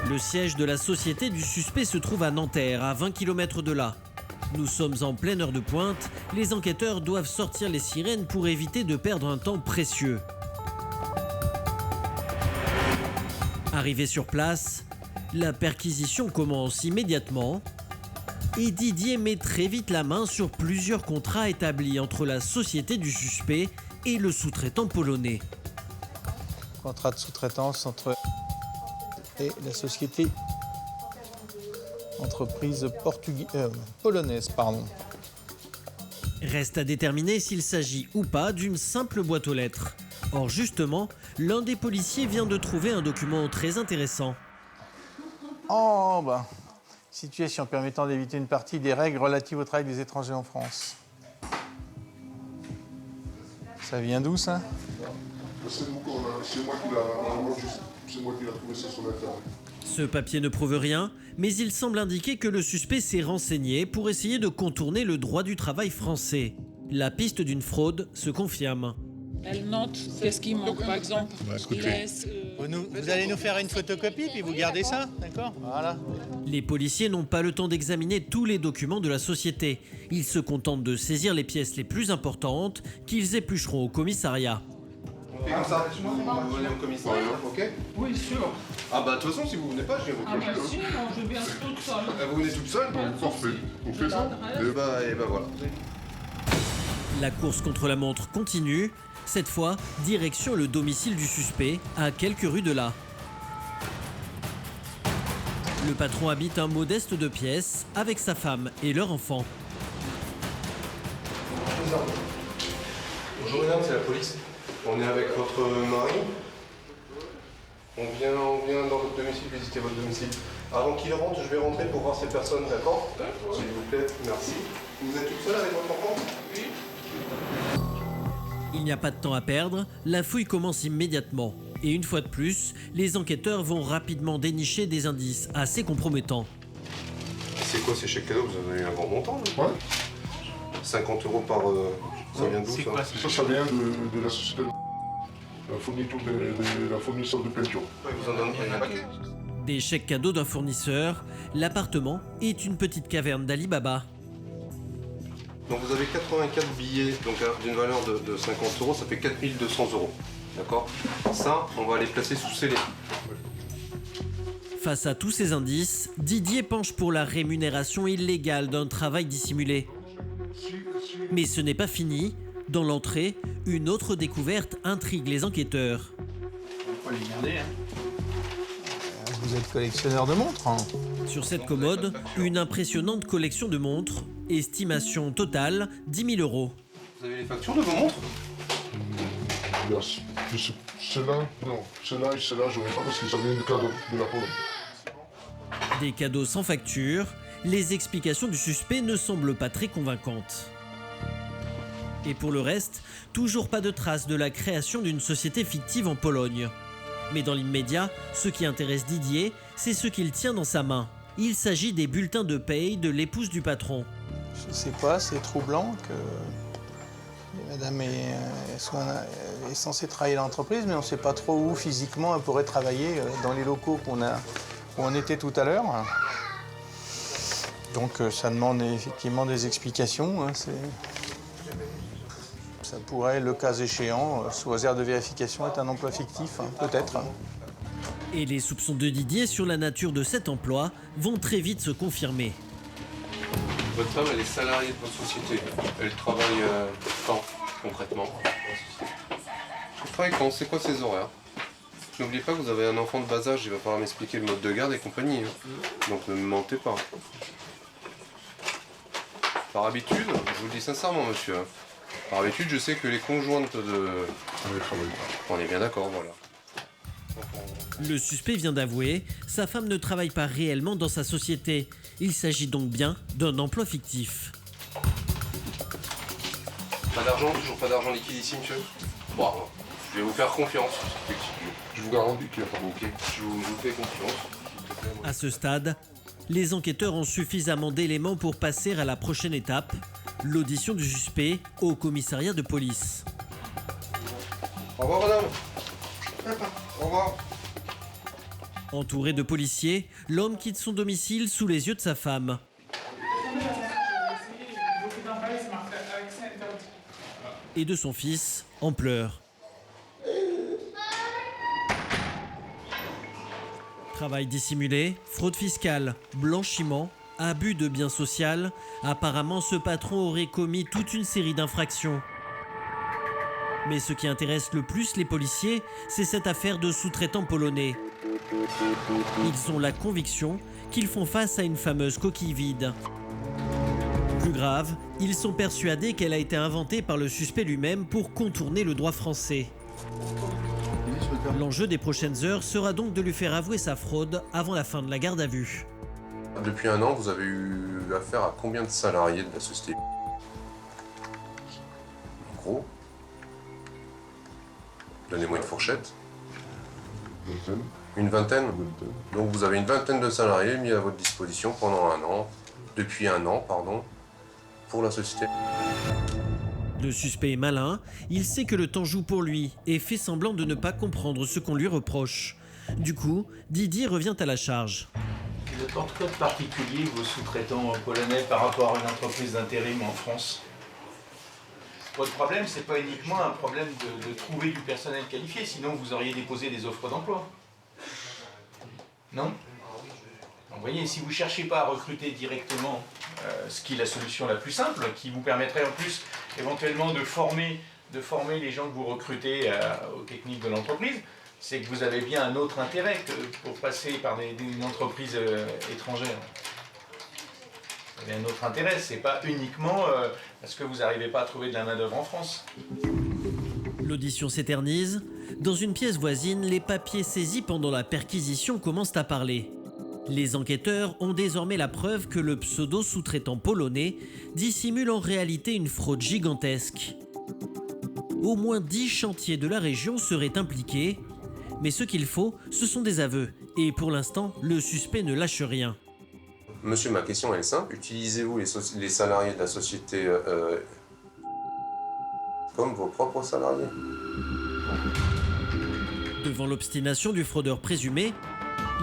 Le siège de la société du suspect se trouve à Nanterre, à 20 km de là. Nous sommes en pleine heure de pointe, les enquêteurs doivent sortir les sirènes pour éviter de perdre un temps précieux. Arrivé sur place, la perquisition commence immédiatement et Didier met très vite la main sur plusieurs contrats établis entre la société du suspect et le sous-traitant polonais. Contrat de sous-traitance entre et la société entreprise polonaise. Reste à déterminer s'il s'agit ou pas d'une simple boîte aux lettres. Or justement, l'un des policiers vient de trouver un document très intéressant. Oh bah, situation permettant d'éviter une partie des règles relatives au travail des étrangers en France. Ça vient d'où ça? C'est moi qui l'ai trouvé ça sur Internet. Ce papier ne prouve rien, mais il semble indiquer que le suspect s'est renseigné pour essayer de contourner le droit du travail français. La piste d'une fraude se confirme. Elle note qu'est-ce qui manque, par exemple. Vous allez nous faire une photocopie, puis vous gardez ça, d'accord? Voilà. Les policiers n'ont pas le temps d'examiner tous les documents de la société. Ils se contentent de saisir les pièces les plus importantes qu'ils éplucheront au commissariat. On fait comme ça, vous venez au commissariat, ok? Oui, sûr. Ah bah de toute façon, si vous venez pas, je viens vous Ah cacher. bah si, non, je viens toute seule. Vous venez toute seule? Parfait. On fait ça? Et bah voilà. La course contre la montre continue. Cette fois, direction le domicile du suspect, à quelques rues de là. Le patron habite un modeste 2 pièces avec sa femme et leur enfant. Bonjour madame, c'est la police. On est avec votre mari. On vient dans votre domicile, visiter votre domicile. Avant qu'il rentre, je vais rentrer pour voir ces personnes, d'accord? S'il vous plaît, merci. Vous êtes toute seule avec votre enfant? Oui. Il n'y a pas de temps à perdre, la fouille commence immédiatement. Et une fois de plus, les enquêteurs vont rapidement dénicher des indices assez compromettants. C'est quoi ces chèques cadeaux? Vous avez eu un grand montant, là? Ouais. 50 € par... ça vient d'où, ça? Ça vient de la société la fournisseur de peinture. Ouais, vous en donnez un paquet. Des chèques cadeaux d'un fournisseur, l'appartement est une petite caverne d'Alibaba. Donc vous avez 84 billets d'une valeur de 50 €, ça fait 4200 €. D'accord? Ça, on va les placer sous scellé. Face à tous ces indices, Didier penche pour la rémunération illégale d'un travail dissimulé. Mais ce n'est pas fini. Dans l'entrée, une autre découverte intrigue les enquêteurs. On va les garder, hein. Vous êtes collectionneur de montres, hein? Sur cette commode, une impressionnante collection de montres. Estimation totale, 10 000 €. Vous avez les factures de vos montres? Celle-là, non. Celle-là, je ne pas parce que ça vient du cadeau de la Pologne. Des cadeaux sans facture, les explications du suspect ne semblent pas très convaincantes. Et pour le reste, toujours pas de traces de la création d'une société fictive en Pologne. Mais dans l'immédiat, ce qui intéresse Didier, c'est ce qu'il tient dans sa main. Il s'agit des bulletins de paye de l'épouse du patron. Je sais pas, c'est troublant que madame est censée travailler dans l'entreprise, mais on ne sait pas trop où physiquement elle pourrait travailler dans les locaux où on était tout à l'heure. Donc ça demande effectivement des explications. Hein, ça pourrait, le cas échéant, sous réserve de vérification, être un emploi fictif, hein, peut-être. Et les soupçons de Didier sur la nature de cet emploi vont très vite se confirmer. Votre femme, elle est salariée de votre société. Elle travaille quand, concrètement? Elle travaille quand? C'est quoi ses horaires? N'oubliez pas que vous avez un enfant de bas âge, il va falloir m'expliquer le mode de garde et compagnie. Donc ne me mentez pas. Par habitude, je vous le dis sincèrement monsieur, par habitude je sais que les conjointes de... On est bien d'accord, voilà. Le suspect vient d'avouer, sa femme ne travaille pas réellement dans sa société. Il s'agit donc bien d'un emploi fictif. Pas d'argent, toujours pas d'argent liquide ici monsieur? Bon, je vais vous faire confiance, effectivement. Je vous garantis qu'il n'y a pas manqué. Je vous fais confiance. À ce stade, les enquêteurs ont suffisamment d'éléments pour passer à la prochaine étape, l'audition du suspect au commissariat de police. Au revoir madame. Au revoir. Entouré de policiers, l'homme quitte son domicile sous les yeux de sa femme. Et de son fils, en pleurs. Travail dissimulé, fraude fiscale, blanchiment, abus de biens sociaux. Apparemment, ce patron aurait commis toute une série d'infractions. Mais ce qui intéresse le plus les policiers, c'est cette affaire de sous-traitants polonais. Ils ont la conviction qu'ils font face à une fameuse coquille vide. Plus grave, ils sont persuadés qu'elle a été inventée par le suspect lui-même pour contourner le droit français. L'enjeu des prochaines heures sera donc de lui faire avouer sa fraude avant la fin de la garde à vue. Depuis un an, vous avez eu affaire à combien de salariés de la société? En gros, donnez-moi une fourchette. Une vingtaine. Donc vous avez une vingtaine de salariés mis à votre disposition pendant un an, depuis un an, pardon, pour la société. Le suspect est malin, il sait que le temps joue pour lui et fait semblant de ne pas comprendre ce qu'on lui reproche. Du coup, Didier revient à la charge. Vous êtes en tout cas de particulier, vos sous-traitants polonais, par rapport à une entreprise d'intérim en France? Votre problème, c'est pas uniquement un problème de trouver du personnel qualifié, sinon vous auriez déposé des offres d'emploi. Non? Donc, vous voyez, si vous ne cherchez pas à recruter directement, ce qui est la solution la plus simple, qui vous permettrait en plus éventuellement de former les gens que vous recrutez aux techniques de l'entreprise, c'est que vous avez bien un autre intérêt pour passer par une entreprise étrangère. Vous avez un autre intérêt, c'est pas uniquement parce que vous n'arrivez pas à trouver de la main-d'œuvre en France. L'audition s'éternise. Dans une pièce voisine, les papiers saisis pendant la perquisition commencent à parler. Les enquêteurs ont désormais la preuve que le pseudo-sous-traitant polonais dissimule en réalité une fraude gigantesque. Au moins 10 chantiers de la région seraient impliqués, mais ce qu'il faut, ce sont des aveux. Et pour l'instant, le suspect ne lâche rien. Monsieur, ma question elle est simple. Utilisez-vous les salariés de la société comme vos propres salariés? Devant l'obstination du fraudeur présumé,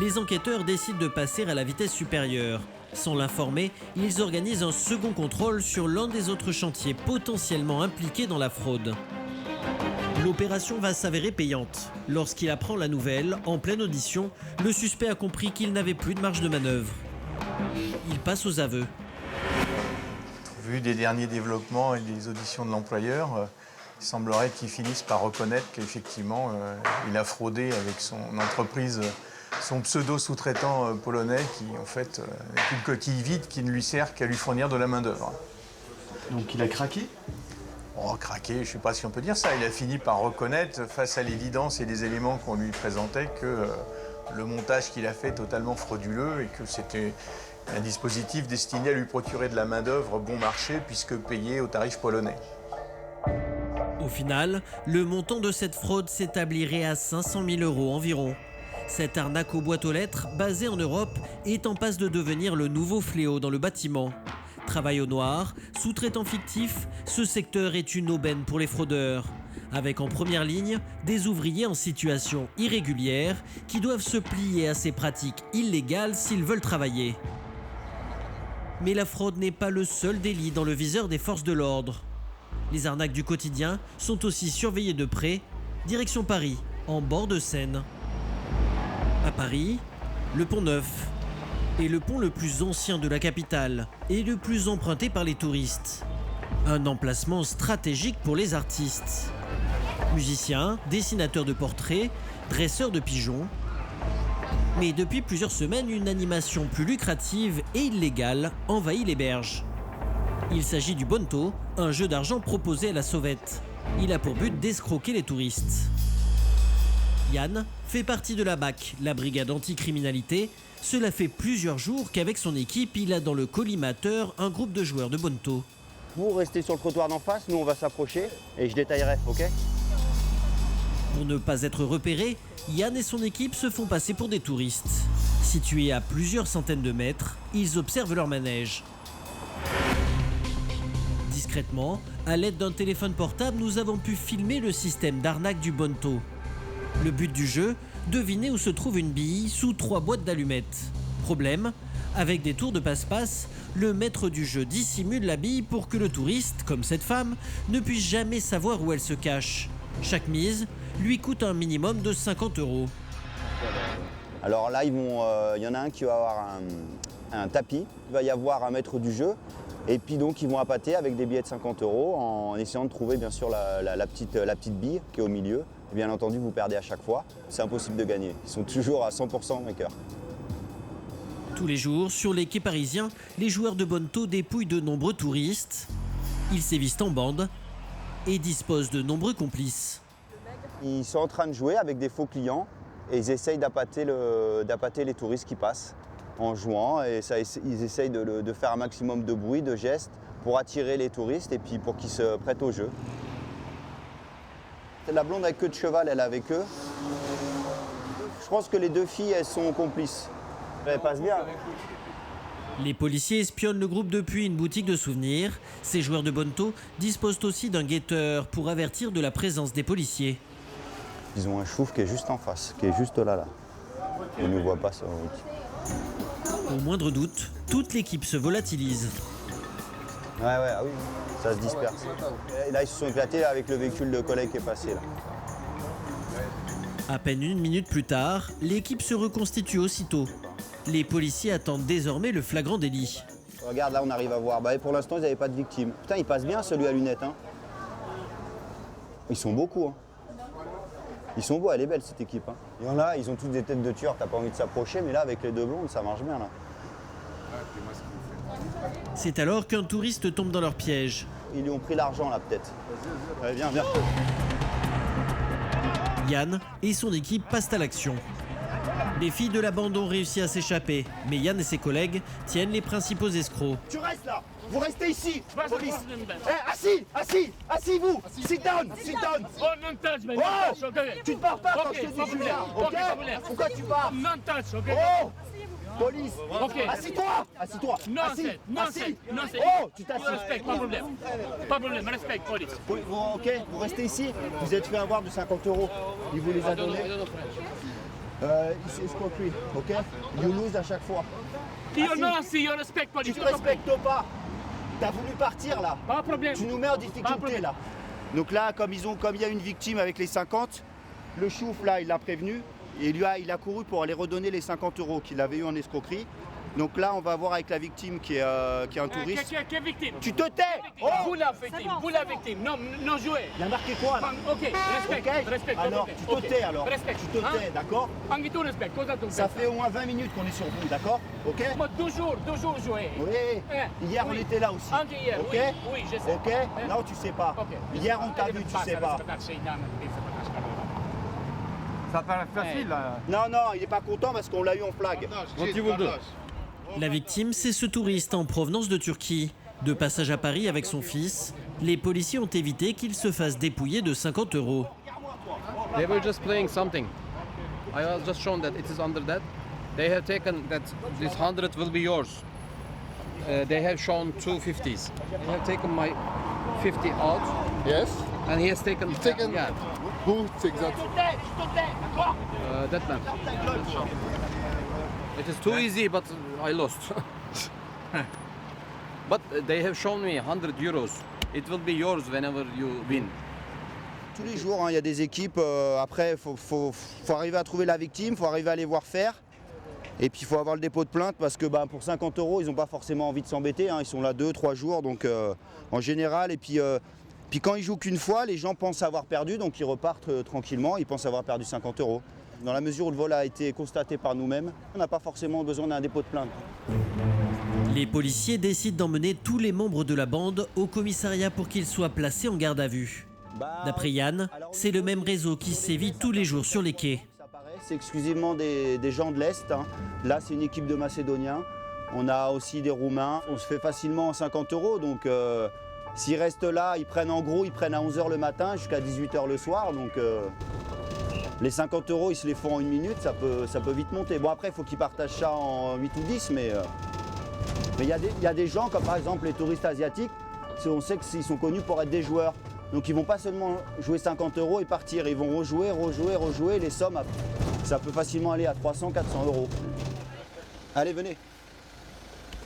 les enquêteurs décident de passer à la vitesse supérieure. Sans l'informer, ils organisent un second contrôle sur l'un des autres chantiers potentiellement impliqués dans la fraude. L'opération va s'avérer payante. Lorsqu'il apprend la nouvelle, en pleine audition, le suspect a compris qu'il n'avait plus de marge de manœuvre. Il passe aux aveux. Vu des derniers développements et des auditions de l'employeur, il semblerait qu'il finisse par reconnaître qu'effectivement, il a fraudé avec son entreprise, son pseudo-sous-traitant polonais qui, en fait, est une coquille vide qui ne lui sert qu'à lui fournir de la main-d'œuvre. Donc il a craqué? Oh, craqué, je ne sais pas si on peut dire ça. Il a fini par reconnaître, face à l'évidence et les éléments qu'on lui présentait, que le montage qu'il a fait est totalement frauduleux et que c'était un dispositif destiné à lui procurer de la main-d'œuvre bon marché puisque payé au tarif polonais. Au final, le montant de cette fraude s'établirait à 500 000 € environ. Cette arnaque aux boîtes aux lettres, basée en Europe, est en passe de devenir le nouveau fléau dans le bâtiment. Travail au noir, sous-traitant fictif, ce secteur est une aubaine pour les fraudeurs. Avec en première ligne des ouvriers en situation irrégulière qui doivent se plier à ces pratiques illégales s'ils veulent travailler. Mais la fraude n'est pas le seul délit dans le viseur des forces de l'ordre. Les arnaques du quotidien sont aussi surveillées de près, direction Paris, en bord de Seine. À Paris, le Pont-Neuf est le pont le plus ancien de la capitale et le plus emprunté par les touristes. Un emplacement stratégique pour les artistes. Musiciens, dessinateurs de portraits, dresseur de pigeons. Mais depuis plusieurs semaines, une animation plus lucrative et illégale envahit les berges. Il s'agit du Bonto, un jeu d'argent proposé à la sauvette. Il a pour but d'escroquer les touristes. Yann fait partie de la BAC, la brigade anticriminalité. Cela fait plusieurs jours qu'avec son équipe, il a dans le collimateur un groupe de joueurs de Bonto. Vous restez sur le trottoir d'en face, nous on va s'approcher et je détaillerai, ok? Pour ne pas être repérés, Yann et son équipe se font passer pour des touristes. Situés à plusieurs centaines de mètres, ils observent leur manège. Discrètement, à l'aide d'un téléphone portable, nous avons pu filmer le système d'arnaque du Bonto. Le but du jeu, deviner où se trouve une bille sous 3 boîtes d'allumettes. Problème, avec des tours de passe-passe, le maître du jeu dissimule la bille pour que le touriste, comme cette femme, ne puisse jamais savoir où elle se cache. Chaque mise lui coûte un minimum de 50 €. Alors là, il y en a un qui va avoir un tapis, il va y avoir un maître du jeu, et puis donc ils vont appâter avec des billets de 50 € en essayant de trouver bien sûr la petite bille qui est au milieu. Et bien entendu, vous perdez à chaque fois, c'est impossible de gagner. Ils sont toujours à 100% vainqueurs. Tous les jours, sur les quais parisiens, les joueurs de Bonto dépouillent de nombreux touristes. Ils sévissent en bande et disposent de nombreux complices. Ils sont en train de jouer avec des faux clients et ils essayent d'appâter les touristes qui passent en jouant. Et ils essayent de faire un maximum de bruit, de gestes pour attirer les touristes et puis pour qu'ils se prêtent au jeu. La blonde avec queue de cheval, elle est avec eux. Je pense que les deux filles, elles sont complices. Elles passent bien. Les policiers espionnent le groupe depuis une boutique de souvenirs. Ces joueurs de Bonto disposent aussi d'un guetteur pour avertir de la présence des policiers. Ils ont un chouf qui est juste en face, qui est juste là. Ils ne nous voient pas sur la route. Au moindre doute, toute l'équipe se volatilise. Ouais, ah oui, ça se disperse. Et là, ils se sont éclatés avec le véhicule de collègue qui est passé là. À peine 1 minute plus tard, l'équipe se reconstitue aussitôt. Les policiers attendent désormais le flagrant délit. Regarde, là, on arrive à voir. Pour l'instant, ils n'avaient pas de victime. Putain, il passe bien celui à lunettes. Hein. Ils sont beaucoup. Hein. Ils sont beaux, elle est belle cette équipe. Hein. Il y en a, ils ont tous des têtes de tueurs, t'as pas envie de s'approcher, mais là, avec les deux blondes, ça marche bien là. C'est alors qu'un touriste tombe dans leur piège. Ils lui ont pris l'argent là peut-être. Allez, viens. Yann et son équipe passent à l'action. Les filles de la bande ont réussi à s'échapper, mais Yann et ses collègues tiennent les principaux escrocs. Tu restes là. Vous restez ici, police. Assis vous. Sit down. Oh, non touch, man. Oh, tu te barres pas quand je te dis Julien, ok? Pourquoi tu pars? Non touch, ok? Oh, police. Ok. Assis-toi. Non, Assis. Oh, tu t'assieds. Respect, pas de problème, respect, police. Ok, vous restez ici. Vous êtes fait avoir de 50 €. Il vous les a donnés. C'est escroquerie, ok? You lose à chaque fois. Si you respect, police. Tu te respectes pas. T'as voulu partir là. Pas de problème. Tu nous mets en difficulté là. Donc là, comme il y a une victime avec les 50, le chouf là, il l'a prévenu. Et il a couru pour aller redonner les 50 € qu'il avait eu en escroquerie. Donc là, on va voir avec la victime qui est un touriste. Quelle victime? Tu te tais! Oh. Vous la victime, non jouez. Il y a marqué quoi là? Ok, respect. Alors, tu te tais alors. Respect. Tu te tais, d'accord? Anguito, respect. Ça fait au moins 20 minutes qu'on est sur vous, d'accord? Ok? Moi, toujours jouer. Oui. Hier, on était là aussi. Hier, ok? Oui, je sais. Ok? Non, tu sais pas. Hier, on t'a vu, tu sais pas. Ça paraît facile là. Non, il est pas content parce qu'on l'a eu en flag. La victime, c'est ce touriste en provenance de Turquie. De passage à Paris avec son fils, les policiers ont évité qu'il se fasse dépouiller de 50 €. They were just playing something. I was just shown that it is under that. They have taken that this 100 will be yours. They have shown 2 50s. They have taken my 50 out. Yes. And he has taken. Yeah. Who takes that? That man. It is too easy, but I lost. But they have shown me 100 euros. It will be yours whenever you win. Tous les jours, il y a des équipes. Après, faut arriver à trouver la victime, faut arriver à les voir faire. Et puis il faut avoir le dépôt de plainte parce que pour 50 €, ils n'ont pas forcément envie de s'embêter. Hein. Ils sont là 2-3 jours, donc en général. Et puis quand ils jouent qu'une fois, les gens pensent avoir perdu, donc ils repartent tranquillement. Ils pensent avoir perdu 50 €. Dans la mesure où le vol a été constaté par nous-mêmes, on n'a pas forcément besoin d'un dépôt de plainte. Les policiers décident d'emmener tous les membres de la bande au commissariat pour qu'ils soient placés en garde à vue. D'après Yann, c'est le même réseau qui sévit tous les jours sur les quais. C'est exclusivement des gens de l'Est. Hein. Là, c'est une équipe de Macédoniens. On a aussi des Roumains. On se fait facilement 50 €. Donc, s'ils restent là, ils prennent à 11 h le matin jusqu'à 18 h le soir. Donc, les 50 €, ils se les font en 1 minute. Ça peut vite monter. Bon, après, il faut qu'ils partagent ça en 8 ou 10. Mais il y a des gens, comme par exemple les touristes asiatiques. On sait qu'ils sont connus pour être des joueurs. Donc ils vont pas seulement jouer 50 € et partir, ils vont rejouer. Les sommes, ça peut facilement aller à 300, 400 €. Allez, venez.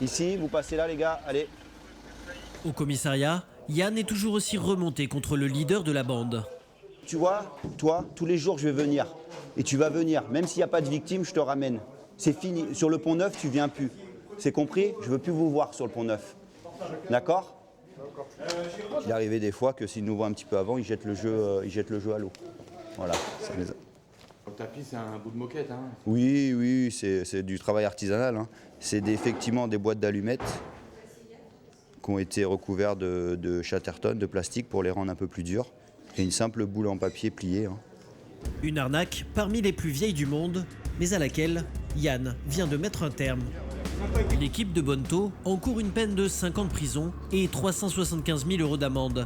Ici, vous passez là les gars, allez. Au commissariat, Yann est toujours aussi remonté contre le leader de la bande. Tu vois, toi, tous les jours je vais venir. Et tu vas venir, même s'il n'y a pas de victime, je te ramène. C'est fini, sur le pont Neuf, tu viens plus. C'est compris? Je veux plus vous voir sur le pont Neuf. D'accord? Il est arrivé des fois que s'ils nous voient un petit peu avant, ils jettent le jeu à l'eau. Voilà. Le tapis, c'est un bout de moquette. Hein. Oui, c'est du travail artisanal. Hein. C'est effectivement des boîtes d'allumettes qui ont été recouvertes de Chatterton, de plastique pour les rendre un peu plus durs. Et une simple boule en papier pliée. Hein. Une arnaque parmi les plus vieilles du monde, mais à laquelle Yann vient de mettre un terme. L'équipe de Bonneto encourt une peine de 5 ans de prison et 375 000 € d'amende.